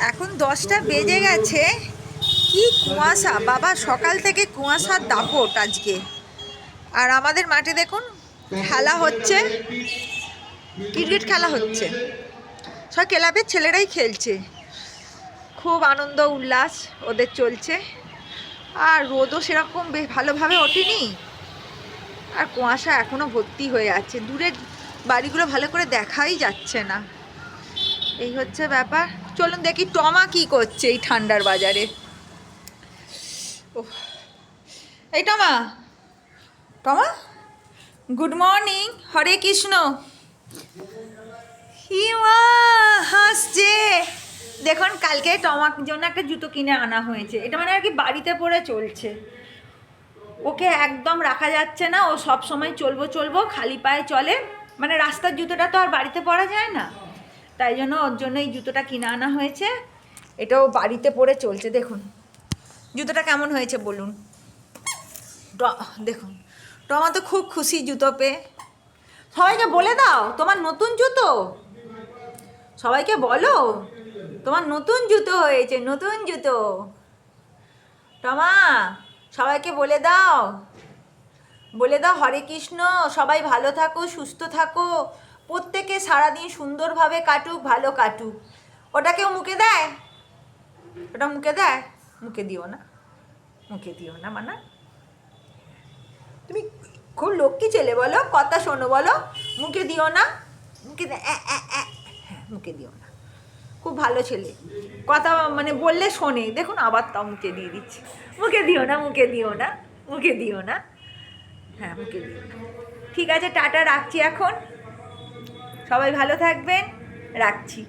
এখন 10টা বেজে গেছে। কি কুয়াশা বাবা, সকাল থেকে কুয়াশার দাপট আজকে। আর আমাদের মাঠে দেখুন খেলা হচ্ছে, ক্রিকেট খেলা হচ্ছে, সব ক্লাবের ছেলেরাই খেলছে। খুব আনন্দ উল্লাস ওদের চলছে। আর রোদও সেরকম ভালোভাবে ওঠেনি, আর কুয়াশা এখনও ভর্তি হয়ে আছে, দূরের বাড়িগুলো ভালো করে দেখাই যাচ্ছে না। এই হচ্ছে ব্যাপার। চলুন দেখি টমা কি করছে এই ঠান্ডার বাজারে। এই টমা, টমা গুড মর্নিং, হরে কৃষ্ণ। হিমা হাসছে। দেখুন কালকে টমার জন্য একটা জুতো কিনে আনা হয়েছে, এটা মানে আর কি বাড়িতে পরে চলছে। ওকে একদম রাখা যাচ্ছে না, ও সব সময় চলবো খালি পায়ে চলে, মানে রাস্তার জুতোটা তো আর বাড়িতে পরা যায় না, তাই জন্য ওর জন্য এই জুতোটা কিনে আনা হয়েছে। এটাও বাড়িতে পরে চলছে। দেখুন জুতোটা কেমন হয়েছে বলুন। দেখুন টমা তো খুব খুশি জুতো পেয়ে। সবাইকে বলে দাও তোমার নতুন জুতো, সবাইকে বলো তোমার নতুন জুতো হয়েছে, নতুন জুতো। টমা সবাইকে বলে দাও, বলে দাও হরে কৃষ্ণ, সবাই ভালো থাকো, সুস্থ থাকো, প্রত্যেকে সারাদিন সুন্দরভাবে কাটুক, ভালো কাটুক। ওটা কেউ মুখে দেয়? ওটা মুখে দেয়? মুখে দিও না, মুখে দিও না। মানা তুমি খুব লক্ষ্মী ছেলে, বলো কথা শোনো, বলো মুখে দিও না, মুখে হ্যাঁ মুখে দিও না। খুব ভালো ছেলে, কথা মানে বললে শোনে। দেখুন আবার তাও মুখে দিয়ে দিচ্ছে। মুখে দিও না, মুখে দিও না, মুখে দিও না, হ্যাঁ মুখে দিও না। ঠিক আছে, টাটা, রাখছি এখন। সবাই ভালো থাকবেন, রাখছি।